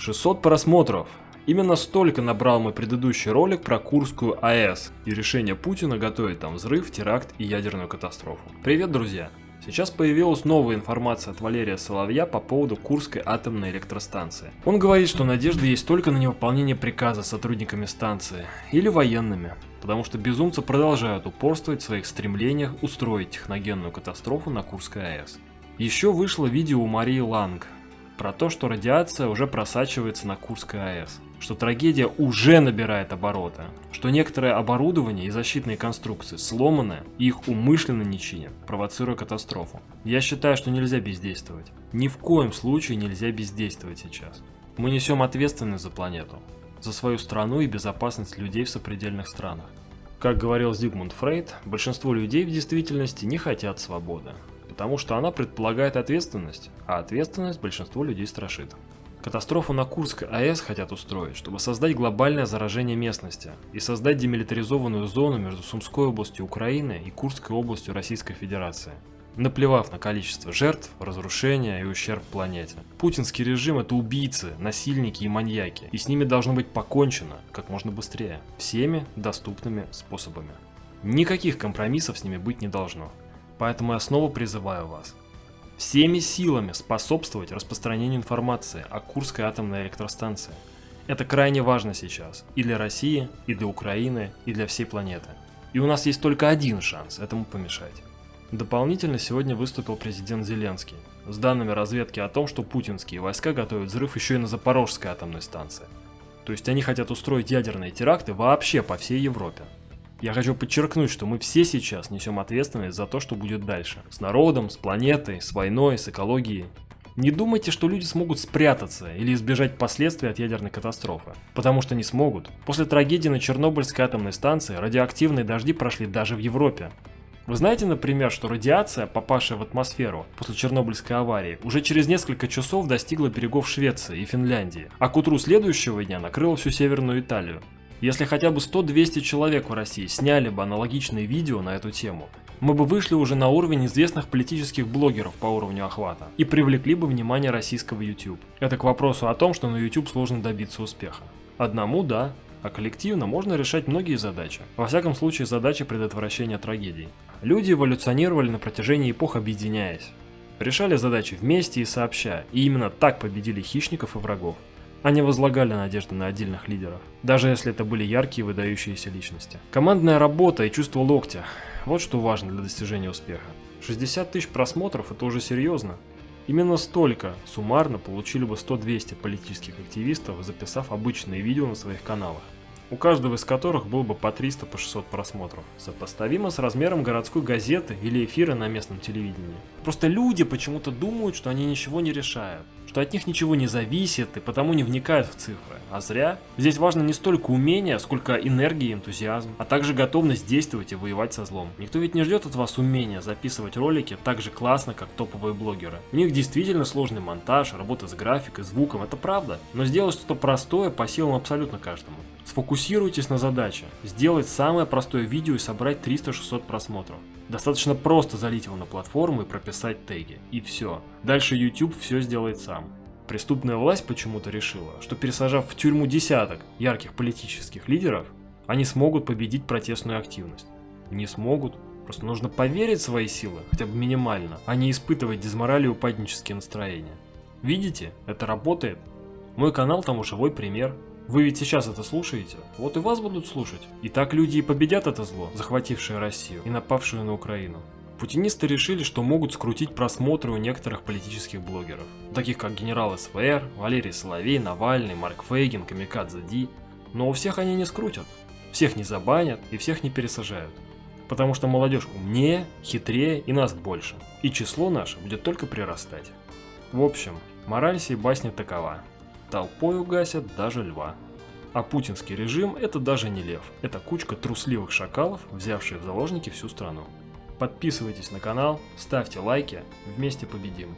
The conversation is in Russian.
600 просмотров. Именно столько набрал мой предыдущий ролик про Курскую АЭС и решение Путина готовить там взрыв, теракт и ядерную катастрофу. Привет, друзья! Сейчас появилась новая информация от Валерия Соловья по поводу Курской атомной электростанции. Он говорит, что надежда есть только на невыполнение приказа сотрудниками станции или военными, потому что безумцы продолжают упорствовать в своих стремлениях устроить техногенную катастрофу на Курской АЭС. Еще вышло видео у Марии Ланг про то, что радиация уже просачивается на Курской АЭС, что трагедия уже набирает обороты, что некоторое оборудование и защитные конструкции сломаны и их умышленно не чинят, провоцируя катастрофу. Я считаю, что нельзя бездействовать. Ни в коем случае нельзя бездействовать сейчас. Мы несем ответственность за планету, за свою страну и безопасность людей в сопредельных странах. Как говорил Зигмунд Фрейд, большинство людей в действительности не хотят свободы, потому что она предполагает ответственность, а ответственность большинство людей страшит. Катастрофу на Курской АЭС хотят устроить, чтобы создать глобальное заражение местности и создать демилитаризованную зону между Сумской областью Украины и Курской областью Российской Федерации, наплевав на количество жертв, разрушения и ущерб планете. Путинский режим – это убийцы, насильники и маньяки, и с ними должно быть покончено как можно быстрее, всеми доступными способами. Никаких компромиссов с ними быть не должно. Поэтому я снова призываю вас всеми силами способствовать распространению информации о Курской атомной электростанции. Это крайне важно сейчас и для России, и для Украины, и для всей планеты. И у нас есть только один шанс этому помешать. Дополнительно сегодня выступил президент Зеленский с данными разведки о том, что путинские войска готовят взрыв еще и на Запорожской атомной станции. То есть они хотят устроить ядерные теракты вообще по всей Европе. Я хочу подчеркнуть, что мы все сейчас несем ответственность за то, что будет дальше. С народом, с планетой, с войной, с экологией. Не думайте, что люди смогут спрятаться или избежать последствий от ядерной катастрофы. Потому что не смогут. После трагедии на Чернобыльской атомной станции радиоактивные дожди прошли даже в Европе. Вы знаете, например, что радиация, попавшая в атмосферу после Чернобыльской аварии, уже через несколько часов достигла берегов Швеции и Финляндии, а к утру следующего дня накрыла всю Северную Италию. Если хотя бы 100-200 человек в России сняли бы аналогичные видео на эту тему, мы бы вышли уже на уровень известных политических блогеров по уровню охвата и привлекли бы внимание российского YouTube. Это к вопросу о том, что на YouTube сложно добиться успеха. Одному – да, а коллективно можно решать многие задачи. Во всяком случае, задачи предотвращения трагедий. Люди эволюционировали на протяжении эпох, объединяясь. Решали задачи вместе и сообща, и именно так победили хищников и врагов. Они возлагали надежды на отдельных лидеров, даже если это были яркие выдающиеся личности. Командная работа и чувство локтя – вот что важно для достижения успеха. 60 тысяч просмотров – это уже серьезно. Именно столько суммарно получили бы 100-200 политических активистов, записав обычные видео на своих каналах, у каждого из которых было бы по 300-600 по 600 просмотров, сопоставимо с размером городской газеты или эфира на местном телевидении. Просто люди почему-то думают, что они ничего не решают, что от них ничего не зависит и потому не вникают в цифры. А зря. Здесь важно не столько умение, сколько энергия и энтузиазм, а также готовность действовать и воевать со злом. Никто ведь не ждет от вас умения записывать ролики так же классно, как топовые блогеры. У них действительно сложный монтаж, работа с графикой, звуком, это правда. Но сделать что-то простое по силам абсолютно каждому. Сфокусируйтесь на задаче, сделать самое простое видео и собрать 300-600 просмотров. Достаточно просто залить его на платформу и прописать теги. И все. Дальше YouTube все сделает сам. Преступная власть почему-то решила, что пересажав в тюрьму десяток ярких политических лидеров, они смогут победить протестную активность. Не смогут. Просто нужно поверить в свои силы, хотя бы минимально, а не испытывать дезмораль и упаднические настроения. Видите? Это работает. Мой канал тому живой пример. Вы ведь сейчас это слушаете, вот и вас будут слушать. И так люди и победят это зло, захватившее Россию и напавшую на Украину. Путинисты решили, что могут скрутить просмотры у некоторых политических блогеров, таких как генерал СВР, Валерий Соловей, Навальный, Марк Фейгин, Камикадзе Ди. Но у всех они не скрутят, всех не забанят и всех не пересажают. Потому что молодежь умнее, хитрее и нас больше, и число наше будет только прирастать. В общем, мораль сей басни такова. Толпой угасят даже льва. А путинский режим – это даже не лев. Это кучка трусливых шакалов, взявшие в заложники всю страну. Подписывайтесь на канал, ставьте лайки, вместе победим.